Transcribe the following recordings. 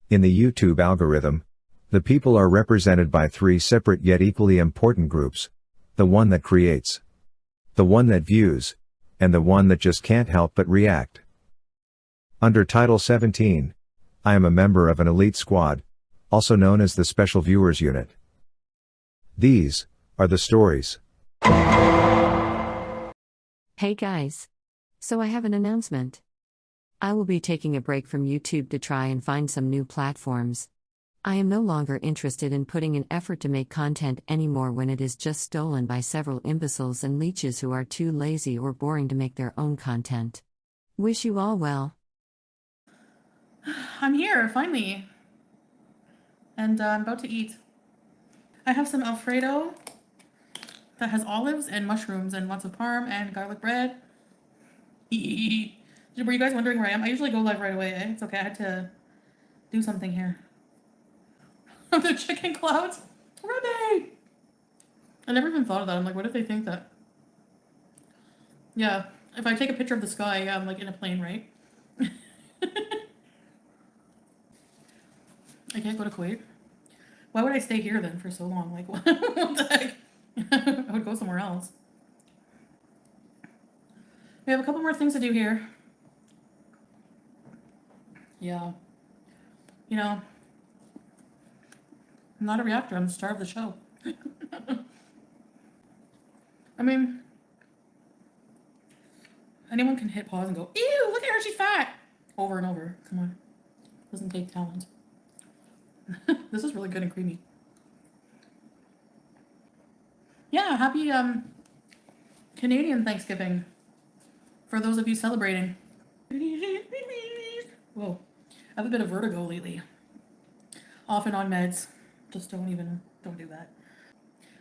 In the YouTube algorithm, the people are represented by three separate yet equally important groups: the one that creates, the one that views, and the one that just can't help but react. Under Title 17, I am a member of an elite squad, also known as the Special Viewers Unit. These are the stories. Hey guys. So I have an announcement. I will be taking a break from YouTube to try and find some new platforms. I am no longer interested in putting an effort to make content anymore when it is just stolen by several imbeciles and leeches who are too lazy or boring to make their own content. Wish you all well. I'm here, finally. And I'm about to eat. I have some Alfredo that has olives and mushrooms and lots of parm and garlic bread. Were you guys wondering where I am? I usually go live right away, eh? It's okay, I had to do something here. The chicken clouds? Ruby! I never even thought of that. I'm like, what if they think that? Yeah, if I take a picture of the sky, I'm like in a plane, right? I can't go to Kuwait. Why would I stay here then for so long? Like, what the heck? I would go somewhere else. We have a couple more things to do here. Yeah. You know, I'm not a reactor. I'm the star of the show. I mean, anyone can hit pause and go, ew, look at her, she's fat. Over and over. Come on. Doesn't take talent. This is really good and creamy. Yeah, happy Canadian Thanksgiving for those of you celebrating. Whoa, I have a bit of vertigo lately. Off and on meds. Just don't do that.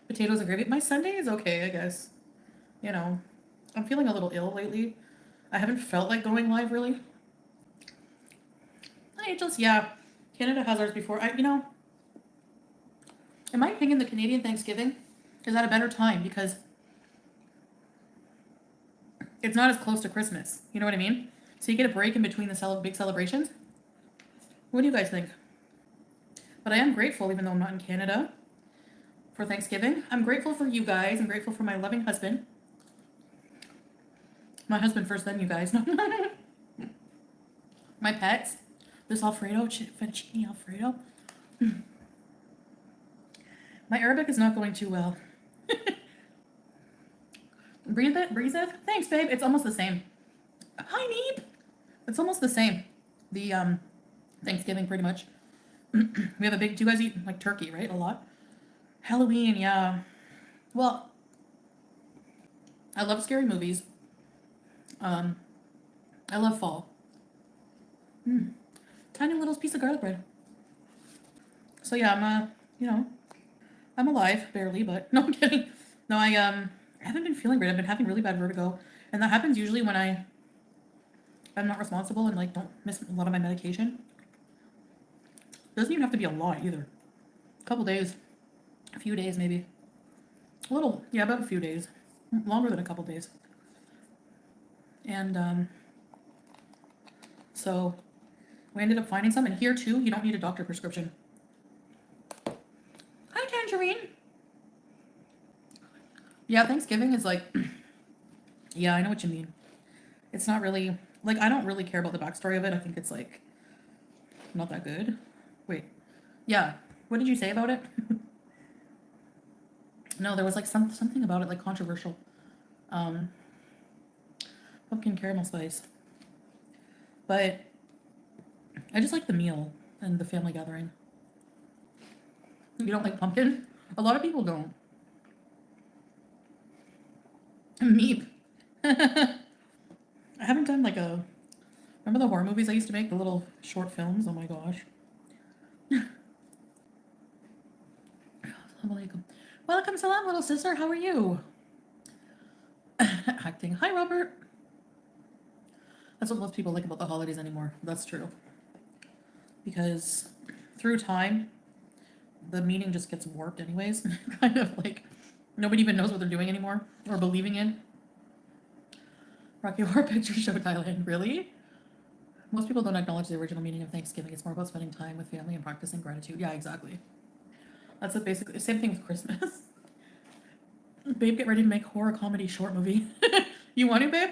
Potatoes and gravy. My Sunday is okay, I guess. You know, I'm feeling a little ill lately. I haven't felt like going live really. Yeah, Canada has ours before. In my opinion, the Canadian Thanksgiving is at a better time because it's not as close to Christmas. You know what I mean? So you get a break in between the big celebrations. What do you guys think? But I am grateful, even though I'm not in Canada, for Thanksgiving. I'm grateful for you guys. I'm grateful for my loving husband. My husband first, then you guys. My pets. This Alfredo, fettuccine Alfredo. My Arabic is not going too well. Breathe it. Thanks, babe. It's almost the same. Hi, Neep. It's almost the same. The Thanksgiving, pretty much. We have a big. Do you guys eat like turkey, right? A lot. Halloween, yeah. Well, I love scary movies. I love fall. Tiny little piece of garlic bread. So yeah, I'm alive, barely, but no, I'm kidding. No, I haven't been feeling great. I've been having really bad vertigo, and that happens usually when I'm not responsible and like don't miss a lot of my medication. Doesn't even have to be a lot either. A couple days, a few days maybe. About a few days, longer than a couple days. And so we ended up finding some, and here too, you don't need a doctor prescription. Hi, Tangerine. Yeah, Thanksgiving is like, yeah, I know what you mean. It's not really, like, I don't really care about the backstory of it. I think it's like, not that good. Wait, yeah, what did you say about it? No, there was like something about it, like controversial. Pumpkin caramel spice. But I just like the meal and the family gathering. You don't like pumpkin? A lot of people don't. Meep. I haven't done like remember the horror movies I used to make? The little short films? Oh my gosh. Welcome, salam, little sister. How are you? Acting. Hi, Robert. That's what most people like about the holidays anymore. That's true. Because through time, the meaning just gets warped anyways. Kind of like nobody even knows what they're doing anymore or believing in. Rocky Horror Picture Show Thailand. Really? Most people don't acknowledge the original meaning of Thanksgiving. It's more about spending time with family and practicing gratitude. Yeah, exactly. That's the basic, same thing with Christmas. Babe, get ready to make horror comedy short movie. You want it, babe?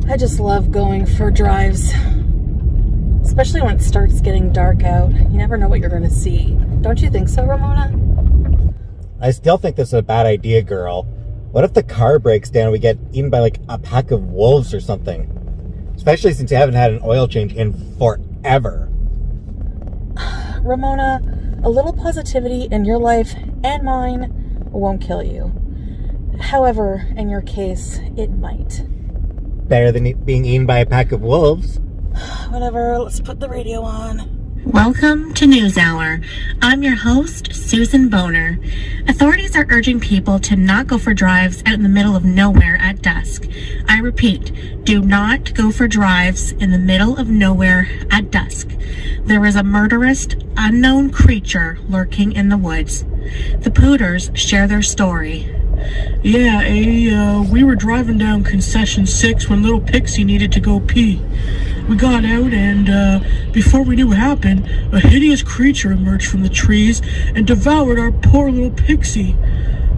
I just love going for drives, especially when it starts getting dark out. You never know what you're going to see. Don't you think so, Ramona? I still think this is a bad idea, girl. What if the car breaks down and we get eaten by like a pack of wolves or something? Especially since you haven't had an oil change in forever. Ramona, a little positivity in your life and mine won't kill you. However, in your case, it might. Better than being eaten by a pack of wolves. Whatever, let's put the radio on. Welcome to NewsHour. I'm your host, Susan Boner. Authorities are urging people to not go for drives out in the middle of nowhere at dusk. I repeat, do not go for drives in the middle of nowhere at dusk. There is a murderous, unknown creature lurking in the woods. The Pooters share their story. Yeah, we were driving down Concession 6 when little Pixie needed to go pee. We got out and, before we knew what happened, a hideous creature emerged from the trees and devoured our poor little Pixie.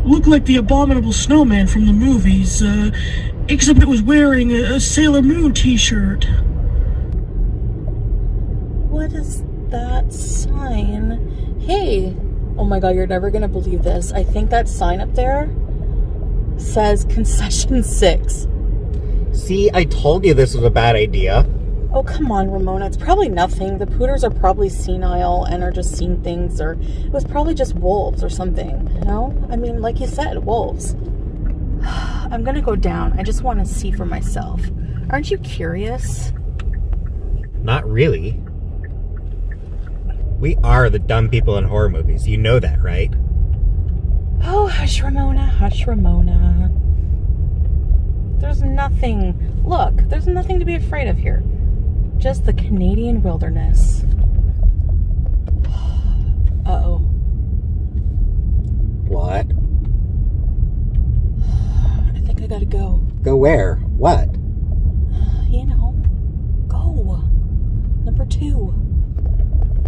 Looked like the abominable snowman from the movies, except it was wearing a Sailor Moon t-shirt. What is that sign? Hey, oh my god, you're never gonna believe this. I think that sign up there says Concession 6. See, I told you this was a bad idea. Oh, come on, Ramona. It's probably nothing. The Pooters are probably senile and are just seeing things, or it was probably just wolves or something, you know? I mean, like you said, wolves. I'm gonna go down. I just want to see for myself. Aren't you curious? Not really. We are the dumb people in horror movies. You know that, right? Oh, hush, Ramona. Hush, Ramona. There's nothing. Look, there's nothing to be afraid of here. Just the Canadian wilderness. Uh-oh. What? I think I gotta go. Go where? What? You know. Go. Number 2.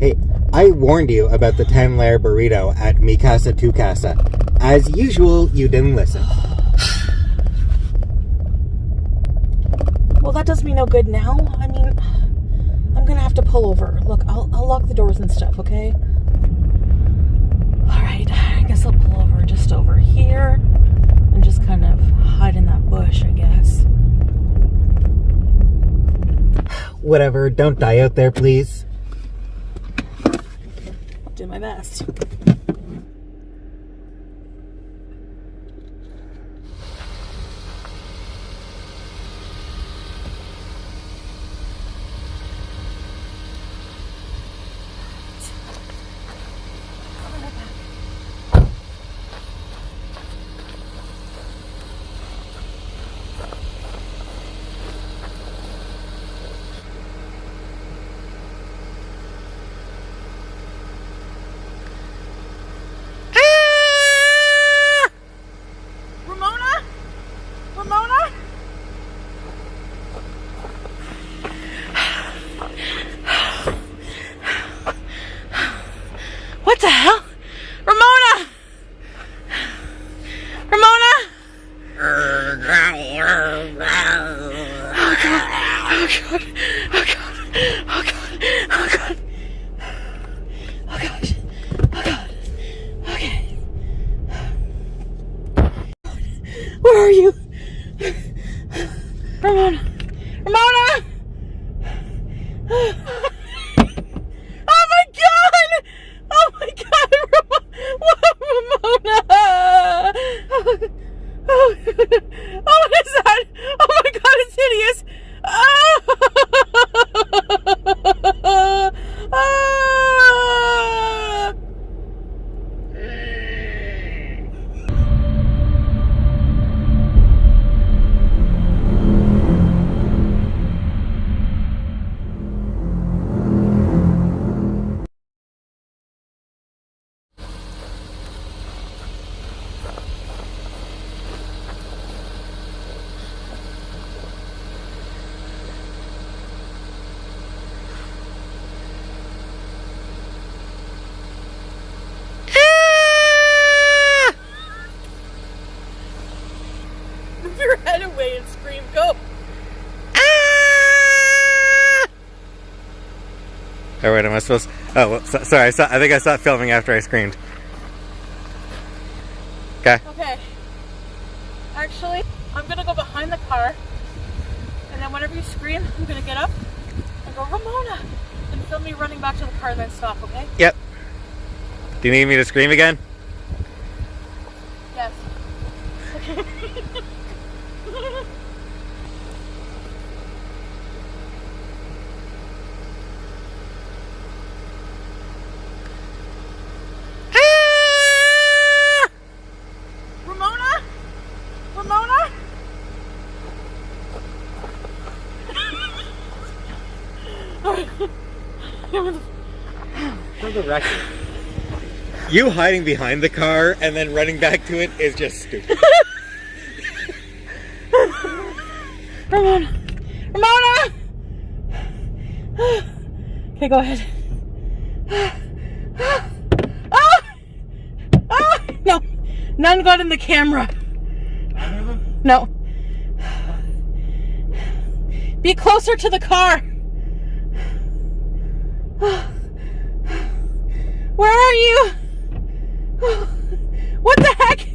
Hey, I warned you about the 10-layer burrito at Mi Casa Tu Casa. As usual, you didn't listen. Well, that does me no good now. I mean, I'm gonna have to pull over. Look, I'll lock the doors and stuff, okay? Alright, I guess I'll pull over just over here and just kind of hide in that bush, I guess. Whatever, don't die out there, please. I'll do my best. What the hell? Ramona! Ramona! Oh god. Oh god. Oh god. Oh god. Oh god. Oh gosh. Oh god. Okay. Where are you? Oh my god! Oh my god! Ramona! Oh, what is that? Oh my god, it's hideous! Move your head away and scream, go! Oh wait, am I supposed? Oh, well, sorry. I think I stopped filming after I screamed. Okay. Okay. Actually, I'm gonna go behind the car, and then whenever you scream, I'm gonna get up and go, Ramona! And film me running back to the car and then stop, okay? Yep. Do you need me to scream again? Yes. Okay. Ramona? Ramona? For the record, you hiding behind the car and then running back to it is just stupid. Ramona! Ramona! Okay, go ahead. No, none got in the camera. No. Be closer to the car. Where are you? What the heck?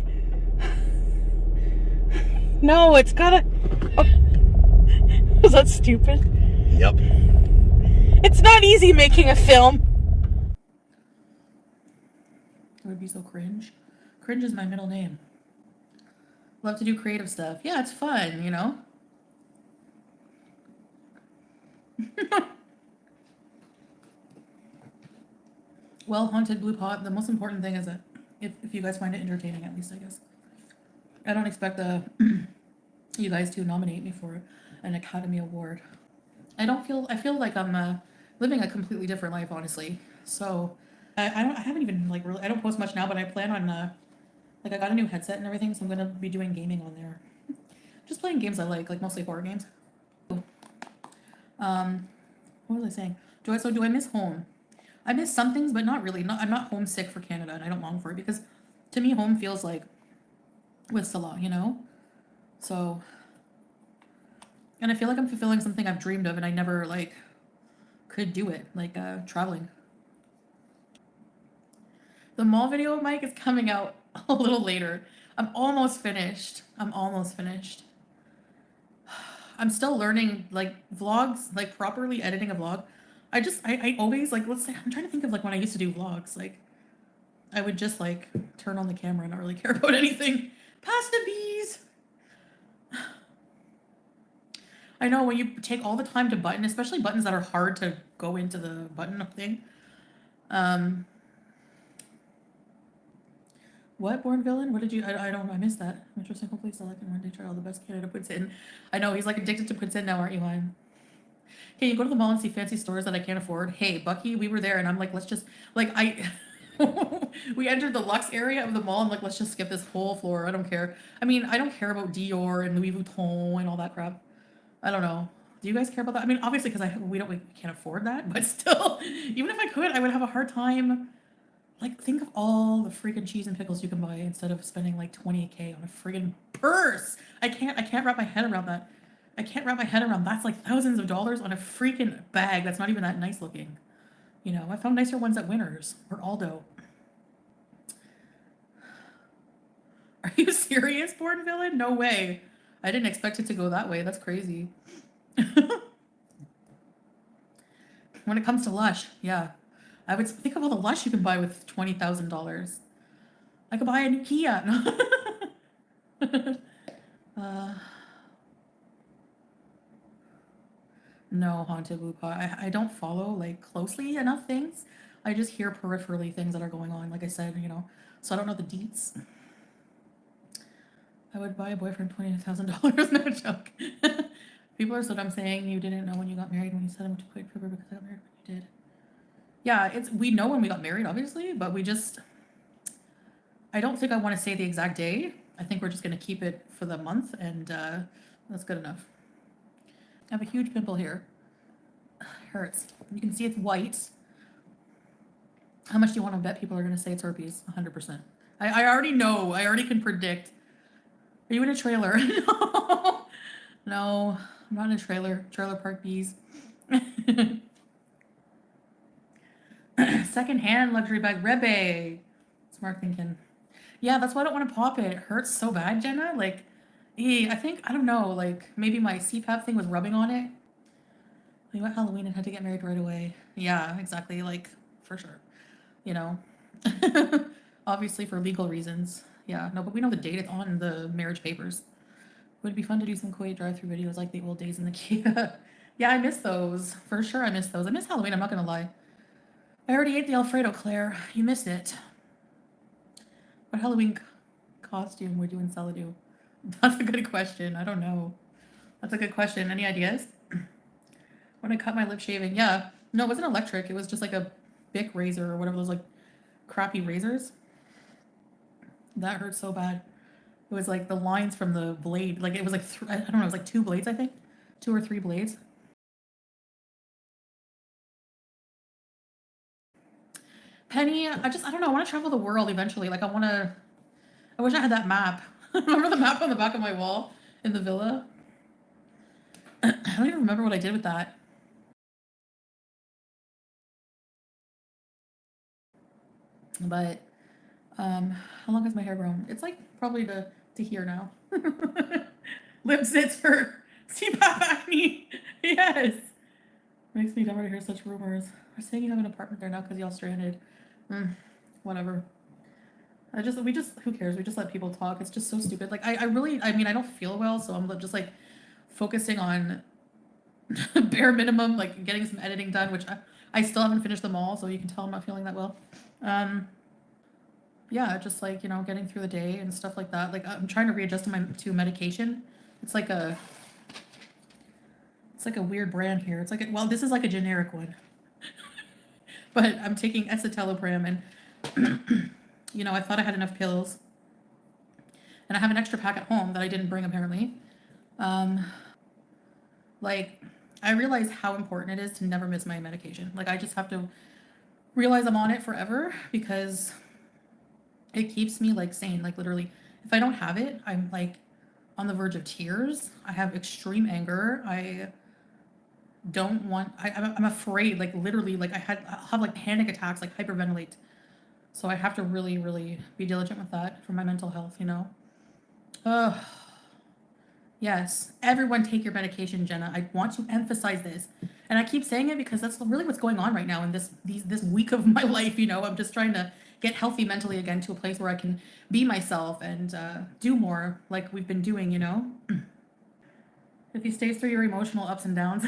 No, it's gotta. Oh. Was that stupid? Yep. It's not easy making a film. It would be so cringe. Cringe is my middle name. Love to do creative stuff. Yeah, it's fun, you know? Well, Haunted Blue Pot, the most important thing is that if you guys find it entertaining, at least, I guess. I don't expect you guys to nominate me for an Academy Award. I feel like I'm living a completely different life, honestly. So I haven't even like really, I don't post much now, but I plan on like I got a new headset and everything, so I'm gonna be doing gaming on there. Just playing games I like mostly horror games. What was I saying? Do I miss home? I miss some things, but not really. I'm not homesick for Canada, and I don't long for it because to me home feels like with Salah, you know? So, and I feel like I'm fulfilling something I've dreamed of and I never like could do it, like traveling. The mall video, Mike, is coming out a little later. I'm almost finished. I'm still learning like vlogs, like properly editing a vlog. I always like, let's say, I'm trying to think of like when I used to do vlogs, like I would just like turn on the camera and not really care about anything. Pasta bees. I know when you take all the time to button, especially buttons that are hard to go into the button thing. What, Born Villain? What did you, I don't know, I missed that. Interesting, hopefully select and one day try all the best Canada puts in. I know, he's like addicted to puts in now, aren't you, Juan? Okay, you go to the mall and see fancy stores that I can't afford. Hey, Bucky, we were there and I'm like, let's just, like, we entered the Lux area of the mall and like, let's just skip this whole floor. I don't care. I mean, I don't care about Dior and Louis Vuitton and all that crap. I don't know. Do you guys care about that? I mean, obviously, because we can't afford that, but still, even if I could, I would have a hard time. Like, think of all the freaking cheese and pickles you can buy instead of spending like 20K on a friggin' purse. I can't wrap my head around that. That's like thousands of dollars on a freaking bag that's not even that nice looking. You know, I found nicer ones at Winners or Aldo. Are you serious, Born Villain? No way. I didn't expect it to go that way. That's crazy. when it comes to Lush, yeah. I would think of all the Lush you can buy with $20,000. I could buy a new Kia. No, Haunted Lupa. I don't follow like closely enough things. I just hear peripherally things that are going on, like I said, so I don't know the deets. I would buy a boyfriend $20,000. No joke. People are so dumb saying you didn't know when you got married when you said him to quit Uber because I got married when you did. Yeah, we know when we got married, obviously, but I don't think I want to say the exact day. I think we're just going to keep it for the month, and that's good enough. I have a huge pimple here. It hurts. You can see it's white. How much do you want to bet people are going to say it's herpes? 100%. I already know. I already can predict. Are you in a trailer? No. No, I'm not in a trailer. Trailer park bees. Secondhand luxury bag. Rebe. Smart thinking. Yeah, that's why I don't want to pop it. It hurts so bad, Jenna. Like, I think, I don't know, like, maybe my CPAP thing was rubbing on it. We went Halloween and had to get married right away. Yeah, exactly. Like, for sure. Obviously for legal reasons. Yeah, no, but we know the date. It's on the marriage papers. Would it be fun to do some Kuwait drive-through videos like the old days in the Kia? Yeah, I miss those. For sure, I miss those. I miss Halloween, I'm not going to lie. I already ate the Alfredo, Claire. You missed it. What Halloween costume would you and Sella do? That's a good question. I don't know. That's a good question. Any ideas? When I cut my lip shaving, yeah. No, it wasn't electric. It was just like a Bic razor or whatever those like crappy razors. That hurt so bad. It was like the lines from the blade. Like it was like, I don't know, it was like 2 blades, I think. 2 or 3 blades. Penny, I don't know. I want to travel the world eventually. Like I wish I had that map. Remember the map on the back of my wall in the villa? I don't even remember what I did with that. But how long has my hair grown? It's like probably to here now. Lip sits for CPAP acne. Yes. Makes me dumber to hear such rumors. They're saying you have an apartment there now because y'all stranded. Whatever. Who cares? We just let people talk. It's just so stupid. Like, I mean, I don't feel well, so I'm just like focusing on bare minimum, like getting some editing done, which I still haven't finished them all, so you can tell I'm not feeling that well. Yeah, just like, getting through the day and stuff like that. Like, I'm trying to readjust to medication. It's like a weird brand here. It's like, well, this is like a generic one. But I'm taking escitalopram and, I thought I had enough pills. And I have an extra pack at home that I didn't bring, apparently. Like, I realize how important it is to never miss my medication. Like, I just have to realize I'm on it forever because it keeps me, like, sane. Like, literally, if I don't have it, I'm, like, on the verge of tears. I have extreme anger. I'm afraid, like, literally, like, I'll have, like, panic attacks, like, hyperventilate. So I have to really, really be diligent with that for my mental health, Yes, everyone take your medication, Jenna. I want to emphasize this. And I keep saying it because that's really what's going on right now in this week of my life, I'm just trying to get healthy mentally again to a place where I can be myself and do more like we've been doing, If he stays through your emotional ups and downs.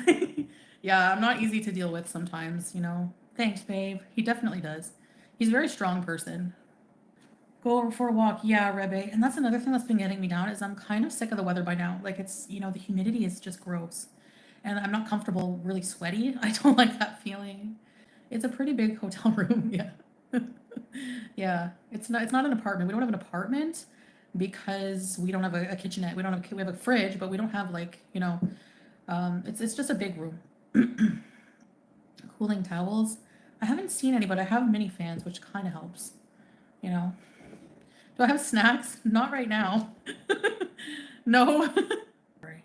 Yeah, I'm not easy to deal with sometimes, Thanks, babe. He definitely does. He's a very strong person. Go for a walk. Yeah, Rebe. And that's another thing that's been getting me down is I'm kind of sick of the weather by now. Like it's, the humidity is just gross. And I'm not comfortable really sweaty. I don't like that feeling. It's a pretty big hotel room. Yeah. Yeah. It's not an apartment. We don't have an apartment because we don't have a kitchenette. We have a fridge, but we don't have like, it's just a big room. Cooling towels. I haven't seen any, but I have mini fans, which kind of helps, Do I have snacks? Not right now. No. Sorry.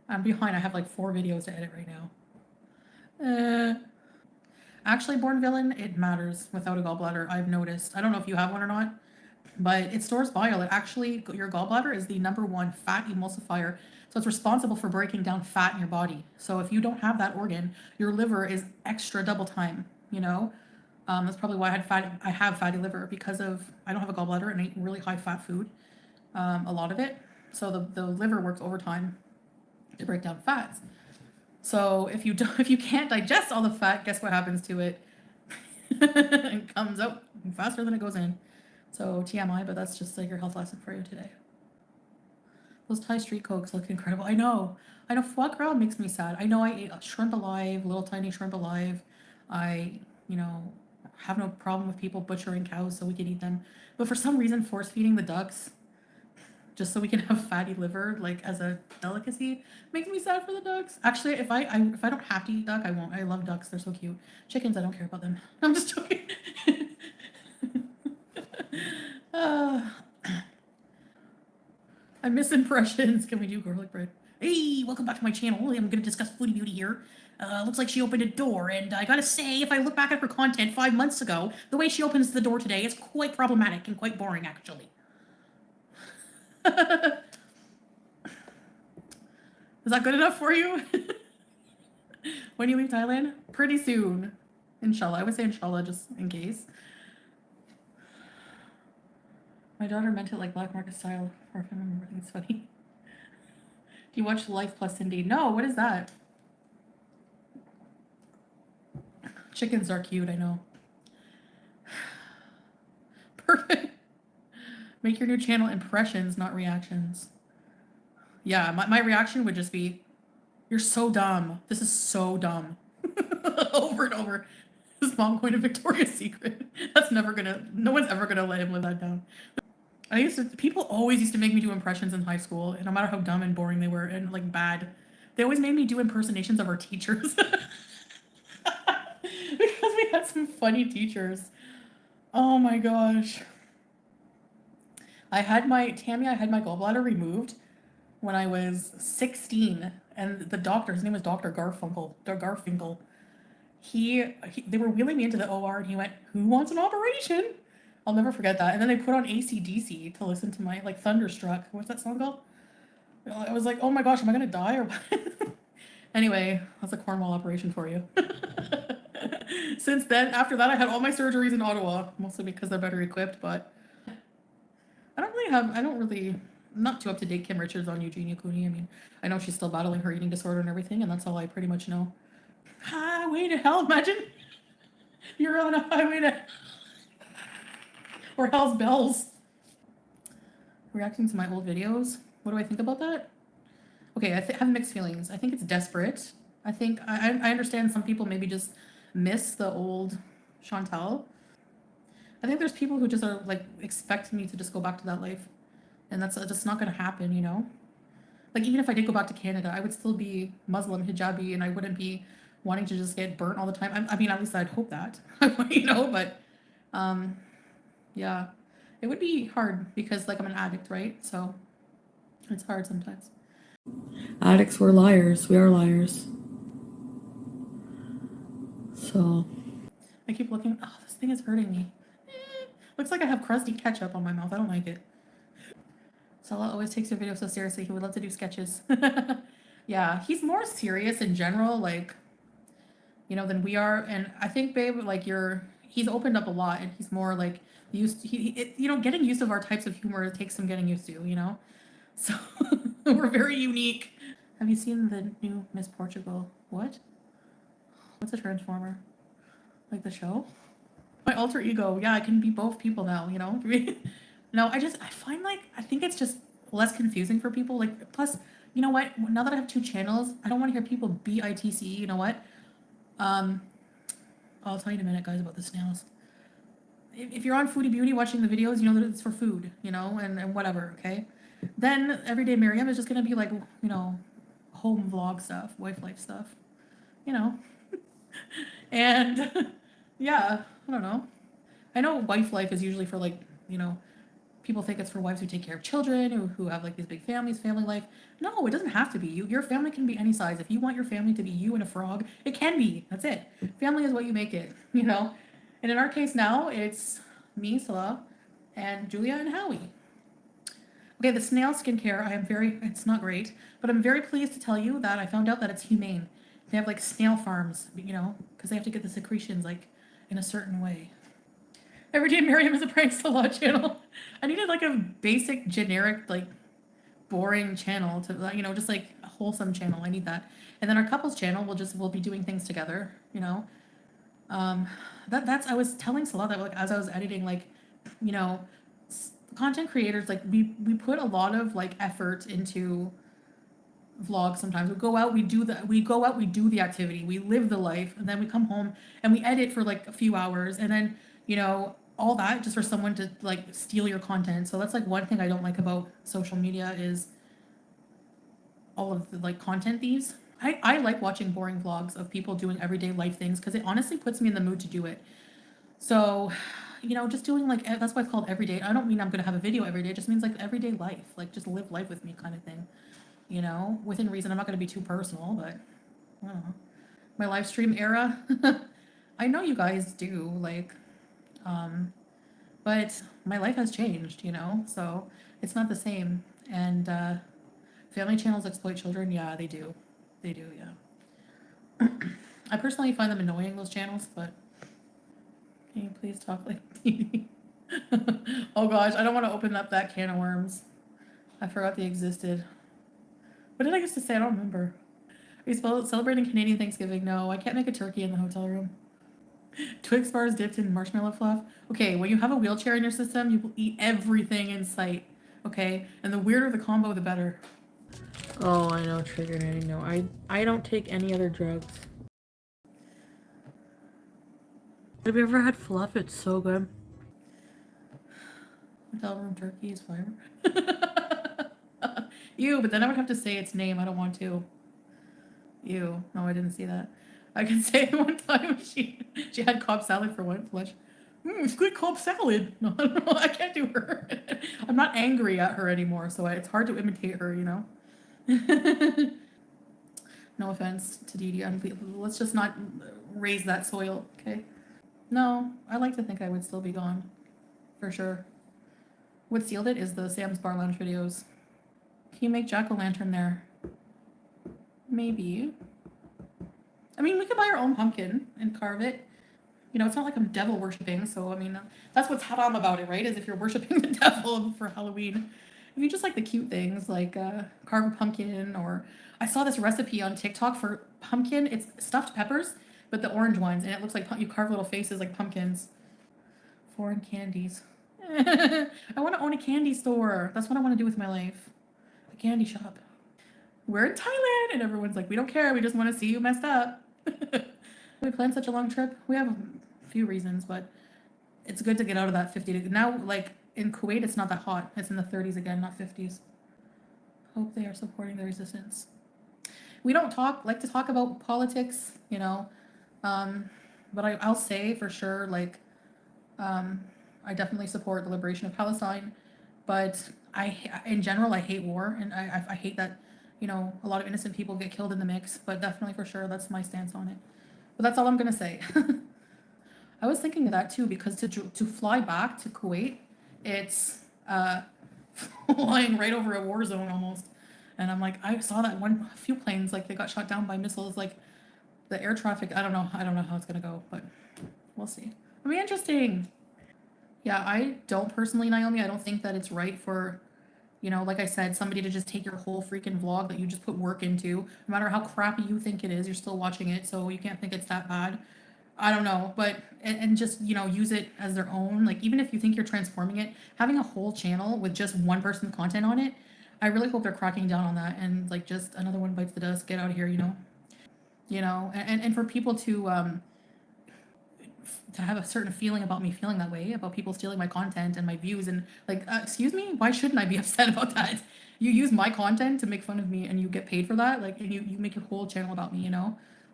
I'm behind. I have like 4 videos to edit right now. Actually, Born Villain, it matters without a gallbladder, I've noticed. I don't know if you have one or not, but it stores bile. It actually, your gallbladder is the #1 fat emulsifier. So it's responsible for breaking down fat in your body. So if you don't have that organ, your liver is extra double time, you know? That's probably why I have fatty liver, because of, I don't have a gallbladder and I eat really high fat food, a lot of it. So the liver works overtime to break down fats. So if you can't digest all the fat, guess what happens to it? It comes out faster than it goes in. So TMI, but that's just like your health lesson for you today. Those Thai street cokes look incredible. I know. Foie gras makes me sad. I know I ate a shrimp alive, little tiny shrimp alive. I, have no problem with people butchering cows so we can eat them. But for some reason, force feeding the ducks just so we can have fatty liver, like as a delicacy, makes me sad for the ducks. Actually, if I don't have to eat duck, I won't. I love ducks. They're so cute. Chickens, I don't care about them. I'm just joking. I miss impressions. Can we do garlic bread? Hey, welcome back to my channel. I'm going to discuss Foodie Beauty here. Looks like she opened a door, and I gotta say, if I look back at her content 5 months ago, the way she opens the door today is quite problematic and quite boring, actually. Is that good enough for you? When you leave Thailand? Pretty soon. Inshallah. I would say inshallah just in case. My daughter meant it like black market style. Or if I remember, I think it's funny. Do you watch Life Plus Indeed? No, what is that? Chickens are cute, I know. Perfect. Make your new channel impressions, not reactions. Yeah, my reaction would just be, you're so dumb. This is so dumb. Over and over. His mom going to Victoria's Secret. No one's ever gonna let him live that down. People always used to make me do impressions in high school, and no matter how dumb and boring they were and like bad, they always made me do impersonations of our teachers. Because we had some funny teachers. Oh my gosh. I had my gallbladder removed when I was 16, and the doctor, his name was Dr. Garfunkel. They were wheeling me into the OR, and he went, "Who wants an operation?" I'll never forget that. And then they put on AC/DC to listen to my, like, Thunderstruck. What's that song called? I was like, oh my gosh, am I gonna die or what? Anyway, that's a Cornwall operation for you. Since then, after that, I had all my surgeries in Ottawa, mostly because they're better equipped, but I'm not too up to date Kim Richards on Eugenia Cooney. I mean, I know she's still battling her eating disorder and everything, and that's all I pretty much know. Highway to hell, imagine you're on a highway to or hell's bells. Reacting to my old videos. What do I think about that? Okay, I have mixed feelings. I think it's desperate. I think I understand some people maybe just miss the old Chantal. I think there's people who just are like expecting me to just go back to that life, and that's just not going to happen, you know? Like, even if I did go back to Canada, I would still be Muslim, hijabi, and I wouldn't be wanting to just get burnt all the time. I mean, at least I'd hope that, you know, but yeah, it would be hard because, like, I'm an addict, right? So it's hard sometimes. Addicts, we're liars. We are liars. So I keep looking. Oh, this thing is hurting me. Looks like I have crusty ketchup on my mouth. I don't like it. Salah always takes your video so seriously. He would love to do sketches. Yeah, he's more serious in general, like, you know, than we are. And I think, babe, like, he's opened up a lot, and he's more like getting used to our types of humor takes some getting used to, you know? So we're very unique. Have you seen the new Miss Portugal? What? What's a transformer? Like the show? My alter ego. Yeah, I can be both people now, you know? No, I think it's just less confusing for people. Like, plus, you know what? Now that I have 2 channels, I don't want to hear people BITC. You know what? I'll tell you in a minute, guys, about the snails. If you're on Foodie Beauty watching the videos, you know that it's for food, you know, and whatever, okay? Then Everyday Miriam is just going to be like, you know, home vlog stuff, wife life stuff, you know? And yeah, I don't know. I know wife life is usually for, like, you know, people think it's for wives who take care of children, who have like these big families, family life. No, it doesn't have to be. Your family can be any size. If you want your family to be you and a frog, it can be. That's it. Family is what you make it, you know? And in our case now, it's me, Salah, and Julia and Howie. Okay, the snail skincare, it's not great, but I'm very pleased to tell you that I found out that it's humane. They have like snail farms, because they have to get the secretions like in a certain way. Everyday Miriam is a prank law channel. I needed like a basic, generic, like boring channel to, just like a wholesome channel. I need that. And then our couples channel we'll be doing things together, I was telling Salah that like as I was editing, like, content creators, like we put a lot of like effort into vlogs. Sometimes we go out, we do the activity, we live the life, and then we come home and we edit for like a few hours, and then all that just for someone to like steal your content. So that's like one thing I don't like about social media is all of the like content thieves. I like watching boring vlogs of people doing everyday life things because it honestly puts me in the mood to do it. So just doing like, that's why it's called everyday. I don't mean I'm gonna have a video every day, it just means like everyday life, like just live life with me kind of thing, within reason. I'm not gonna be too personal, but I don't know. My live stream era, I know you guys do, like, but my life has changed, so it's not the same. And family channels exploit children. Yeah, they do. They do, yeah. I personally find them annoying, those channels, but can you please talk like TV? Oh gosh, I don't want to open up that can of worms. I forgot they existed. What did I used to say? I don't remember. Are you celebrating Canadian Thanksgiving? No, I can't make a turkey in the hotel room. Twix bars dipped in marshmallow fluff. Okay, when you have a wheelchair in your system, you will eat everything in sight. Okay, and the weirder the combo, the better. Oh, I know, triggered. I know. I don't take any other drugs. Have you ever had fluff? It's so good. Hotel room turkey is fire. Ew, but then I would have to say its name. I don't want to. Ew. No, I didn't see that. I can say one time she had Cobb salad for lunch. It's good Cobb salad. No, I can't do her. I'm not angry at her anymore, so it's hard to imitate her, No offense to Dee Dee. Let's just not raise that soil, okay? No, I like to think I would still be gone. For sure. What sealed it is the Sam's Bar Lounge videos. Can you make jack-o'-lantern there? Maybe. I mean, we could buy our own pumpkin and carve it. It's not like I'm devil worshipping, so I mean, that's what's haram about it, right? Is if you're worshipping the devil for Halloween. If you just like the cute things, like carve a pumpkin, or I saw this recipe on TikTok for pumpkin. It's stuffed peppers, but the orange ones, and it looks like you carve little faces like pumpkins. Foreign candies. I want to own a candy store. That's what I want to do with my life. A candy shop. We're in Thailand, and everyone's like, we don't care. We just want to see you messed up. We planned such a long trip. We have a few reasons, but it's good to get out of that 50 degree. Now, like in Kuwait, it's not that hot. It's in the 30s again, not 50s. Hope they are supporting the resistance. We don't like to talk about politics, but I'll say for sure, like, I definitely support the liberation of Palestine, but in general, I hate war, and I hate that, a lot of innocent people get killed in the mix, but definitely for sure, that's my stance on it. But that's all I'm gonna say. I was thinking of that too, because to fly back to Kuwait, it's flying right over a war zone almost. And I'm like, I saw that a few planes, like they got shot down by missiles, like the air traffic. I don't know how it's gonna go, but we'll see. It'll be interesting. Yeah, I don't personally, Naomi, I don't think that it's right for, like I said, somebody to just take your whole freaking vlog that you just put work into. No matter how crappy you think it is, you're still watching it, so you can't think it's that bad. I don't know, but, and just, use it as their own. Like, even if you think you're transforming it, having a whole channel with just one person's content on it, I really hope they're cracking down on that, and, like, just another one bites the dust, get out of here, and for people to have a certain feeling about me feeling that way, about people stealing my content and my views, and like, excuse me, why shouldn't I be upset about that? You use my content to make fun of me and you get paid for that, like, and you make your whole channel about me,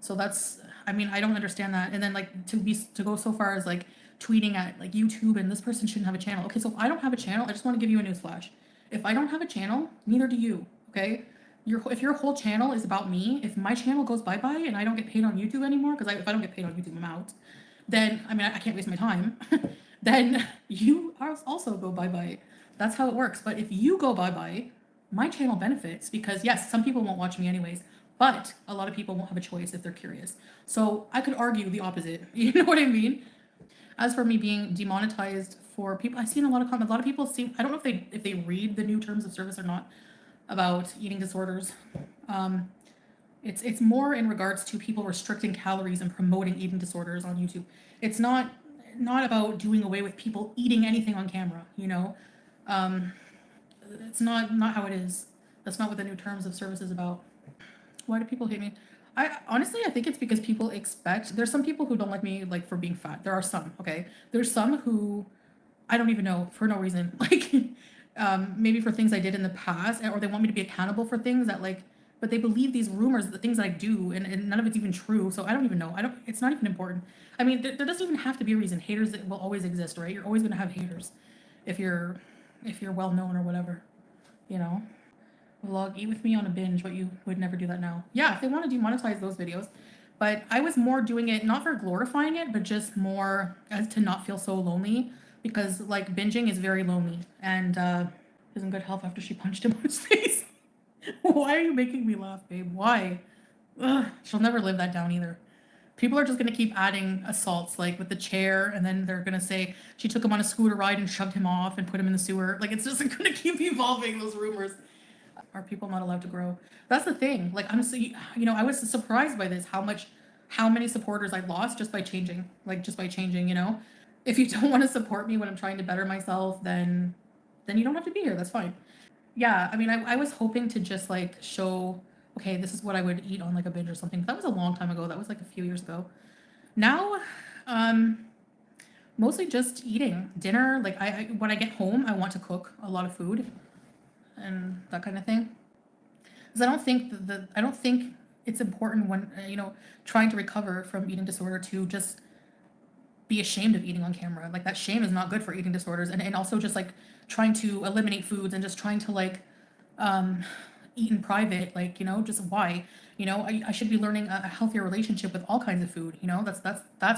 so that's, I mean, I don't understand that. And then like to go so far as like tweeting at like YouTube and this person shouldn't have a channel. Okay, so if I don't have a channel, I just want to give you a news flash. If I don't have a channel, neither do you, okay? If your whole channel is about me, if my channel goes bye-bye and I don't get paid on YouTube anymore, because if I don't get paid on YouTube, I'm out, then, I mean, I can't waste my time, then you also go bye-bye. That's how it works. But if you go bye-bye, my channel benefits because yes, some people won't watch me anyways, but a lot of people won't have a choice if they're curious. So I could argue the opposite. You know what I mean? As for me being demonetized for people, I've seen a lot of comments. A lot of people seem, I don't know if they read the new terms of service or not about eating disorders. It's more in regards to people restricting calories and promoting eating disorders on YouTube. It's not about doing away with people eating anything on camera, you know? It's not how it is. That's not what the new terms of service is about. Why do people hate me? I honestly, I think it's because people expect, there's some people who don't like me like for being fat. There are some, okay? There's some who I don't even know for no reason. Like maybe for things I did in the past, or they want me to be accountable for things that like, but they believe these rumors, the things that I do, and none of it's even true. So I don't even know. It's not even important. I mean, there doesn't even have to be a reason. Haters will always exist, right? You're always going to have haters if you're well known or whatever, you know? Vlog, eat with me on a binge, but you would never do that now. Yeah, if they want to demonetize those videos. But I was more doing it, not for glorifying it, but just more as to not feel so lonely. Because, like, binging is very lonely. And is in good health after she punched him on his face. Why are you making me laugh, babe? Why? Ugh, she'll never live that down either. People are just going to keep adding assaults, like with the chair, and then they're going to say she took him on a scooter ride and shoved him off and put him in the sewer. Like, it's just going to keep evolving, those rumors. Are people not allowed to grow? That's the thing. Like, I'm so, you know, I was surprised by this, how many supporters I lost just by changing, you know? If you don't want to support me when I'm trying to better myself, then you don't have to be here. That's fine. Yeah, I mean, I was hoping to just like show, okay, this is what I would eat on like a binge or something. That was a long time ago. That was like a few years ago. Now, mostly just eating dinner. Like when I get home, I want to cook a lot of food and that kind of thing. Because I don't think it's important when, you know, trying to recover from eating disorder to just be ashamed of eating on camera. Like that shame is not good for eating disorders. And also just like trying to eliminate foods and just trying to like eat in private, like, you know, just why, you know, I should be learning a healthier relationship with all kinds of food. You know, that's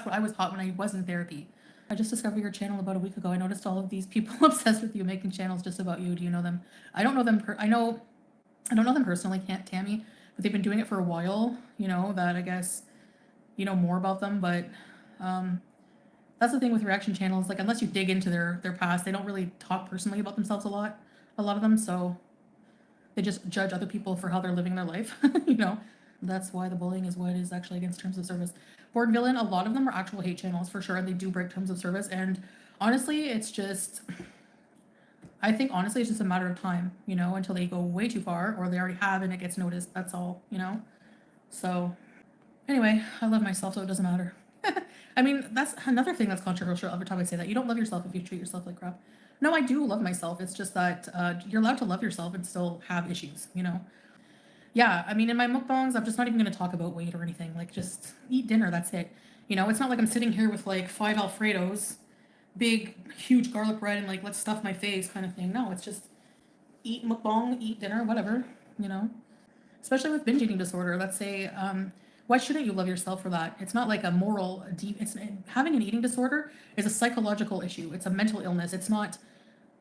what I was taught when I was in therapy. I just discovered your channel about a week ago. I noticed all of these people obsessed with you making channels just about you. Do you know them? I don't know them. I don't know them personally, can't Tammy, but they've been doing it for a while. You know that I guess you know more about them, but that's the thing with reaction channels. Like unless you dig into their past, they don't really talk personally about themselves a lot of them. So they just judge other people for how they're living their life. You know, that's why the bullying is what it is actually against terms of service. Born Villain, a lot of them are actual hate channels for sure, and they do break terms of service. And honestly, it's just, I think honestly, it's just a matter of time, you know, until they go way too far or they already have and it gets noticed. That's all, you know? So anyway, I love myself, so it doesn't matter. I mean, that's another thing that's controversial every time I say that. You don't love yourself if you treat yourself like crap. No, I do love myself. It's just that you're allowed to love yourself and still have issues, you know? Yeah, I mean, in my mukbangs, I'm just not even going to talk about weight or anything. Like, just eat dinner, that's it. You know, it's not like I'm sitting here with, like, 5 Alfredos, big, huge garlic bread, and, like, let's stuff my face kind of thing. No, it's just eat mukbang, eat dinner, whatever, you know? Especially with binge eating disorder. Let's say, why shouldn't you love yourself for that? It's not like a moral, having an eating disorder is a psychological issue. It's a mental illness. It's not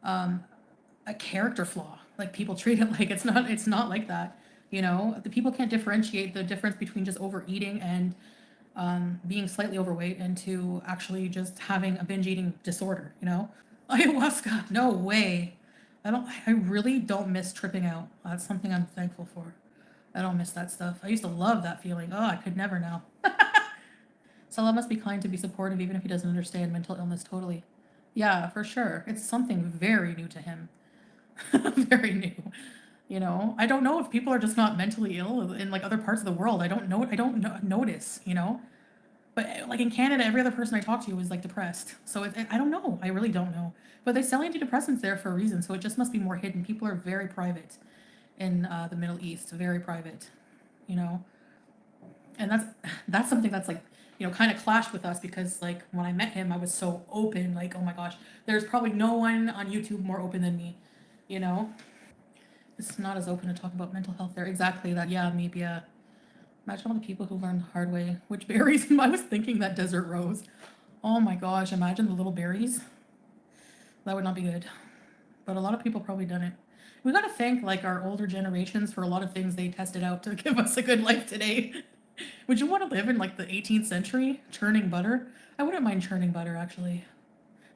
a character flaw. Like, people treat it like it's not like that. You know, the people can't differentiate the difference between just overeating and being slightly overweight and to actually just having a binge eating disorder, you know? Ayahuasca, no way. I really don't miss tripping out. That's something I'm thankful for. I don't miss that stuff. I used to love that feeling. Oh, I could never now. Salah must be kind to be supportive even if he doesn't understand mental illness totally. Yeah, for sure. It's something very new to him. Very new. You know, I don't know if people are just not mentally ill in like other parts of the world. I don't notice, you know, but like in Canada, every other person I talk to is like depressed. So I don't know. I really don't know, but they sell antidepressants there for a reason. So it just must be more hidden. People are very private in the Middle East, very private, you know, and that's something that's like, you know, kind of clashed with us because like when I met him, I was so open, like, oh my gosh, there's probably no one on YouTube more open than me, you know. It's not as open to talk about mental health there. Exactly that. Yeah, maybe. Imagine all the people who learned the hard way. Which berries? I was thinking that desert rose. Oh my gosh, imagine the little berries. That would not be good. but a lot of people probably done it. We gotta thank like our older generations for a lot of things they tested out to give us a good life today. Would you want to live in like the 18th century, churning butter? I wouldn't mind churning butter actually.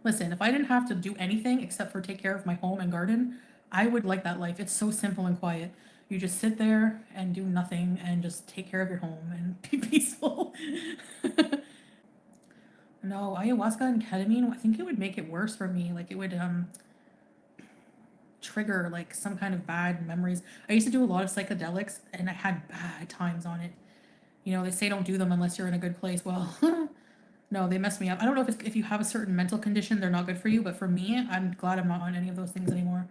Listen, if I didn't have to do anything except for take care of my home and garden, I would like that life. It's so simple and quiet. You just sit there and do nothing and just take care of your home and be peaceful. No, ayahuasca and ketamine, I think it would make it worse for me. Like it would trigger like some kind of bad memories. I used to do a lot of psychedelics and I had bad times on it. You know, they say don't do them unless you're in a good place. Well, no, they messed me up. I don't know if you have a certain mental condition, they're not good for you. But for me, I'm glad I'm not on any of those things anymore.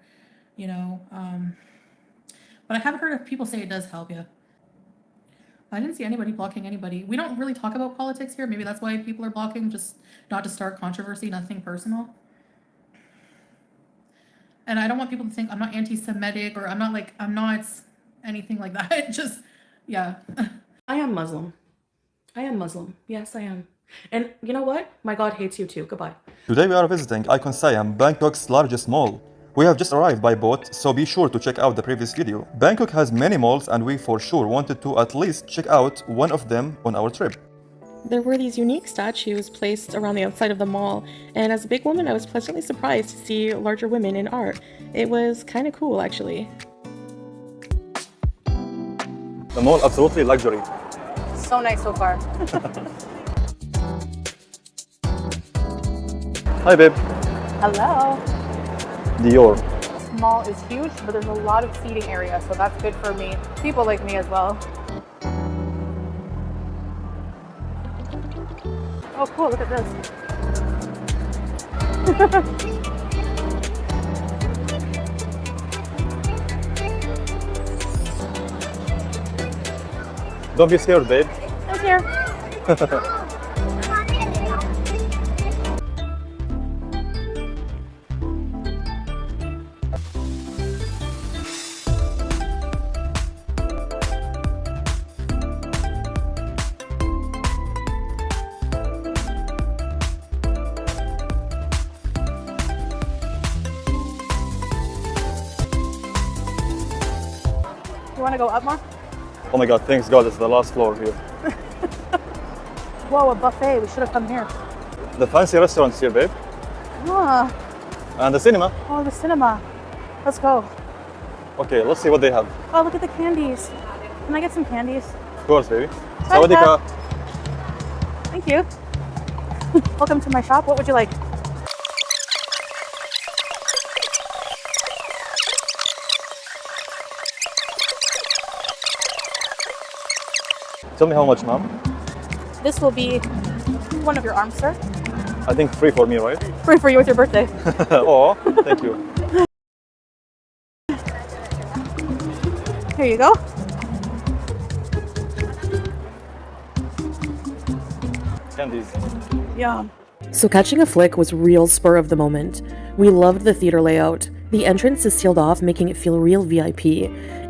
You know, but I have heard of people say it does help you. I didn't see anybody blocking anybody. We don't really talk about politics here. Maybe that's why people are blocking, just not to start controversy, nothing personal. And I don't want people to think I'm not anti-Semitic or I'm not anything like that. Just, yeah. I am Muslim. I am Muslim. Yes, I am. And you know what? My God hates you too. Goodbye. Today we are visiting Icon Siam, Bangkok's largest mall. We have just arrived by boat, so be sure to check out the previous video. Bangkok has many malls and we for sure wanted to at least check out one of them on our trip. There were these unique statues placed around the outside of the mall, and as a big woman, I was pleasantly surprised to see larger women in art. It was kind of cool, actually. The mall absolutely luxury. So nice so far. Hi babe. Hello. Dior. This mall is huge, but there's a lot of seating area, so that's good for me. People like me as well. Oh, cool, look at this. Don't be scared, babe. It's here. You want to go up more? Oh my god, thanks God it's the last floor here. Whoa, a buffet. We should have come here. The fancy restaurants here, babe. Ah, And the cinema. oh, the cinema. Let's go. Okay, let's see what they have. Oh, look at the candies. Can I get some candies? Of course, baby. Sorry, Sawadika. Thank you. Welcome to my shop. What would you like? Tell me how much, ma'am? This will be one of your arms, sir. I think free for me, right? Free for you with your birthday. Oh, thank you. Here you go. Candies. Yum. So catching a flick was real spur of the moment. We loved the theater layout. The entrance is sealed off, making it feel real VIP.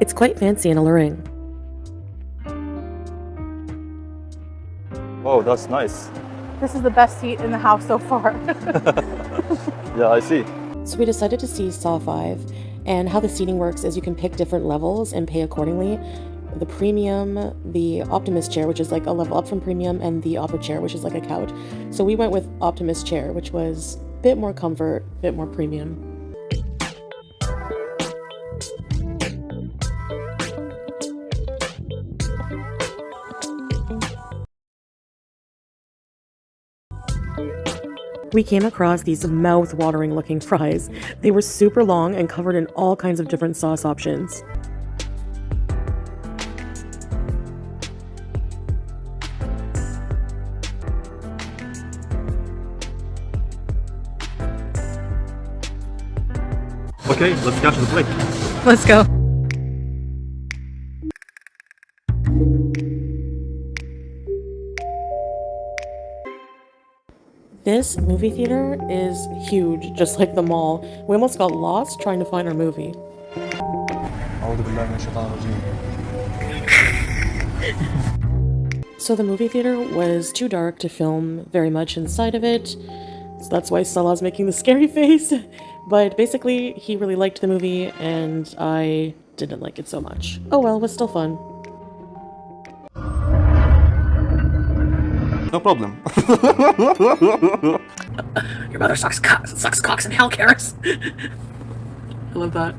It's quite fancy and alluring. Oh, that's nice. This is the best seat in the house so far. Yeah, I see. So we decided to see Saw 5, and how the seating works is you can pick different levels and pay accordingly. The premium, the Optimist chair, which is like a level up from premium, and the Opera chair, which is like a couch. So we went with Optimist chair, which was a bit more comfort, a bit more premium. We came across these mouth-watering looking fries. They were super long and covered in all kinds of different sauce options. Okay, let's catch the flick. Let's go. This movie theater is huge, just like the mall. We almost got lost trying to find our movie. So the movie theater was too dark to film very much inside of it. So that's why Salah's making the scary face. But basically, he really liked the movie, and I didn't like it so much. Oh well, it was still fun. No problem. Your mother sucks cocks and hell, Karis. I love that.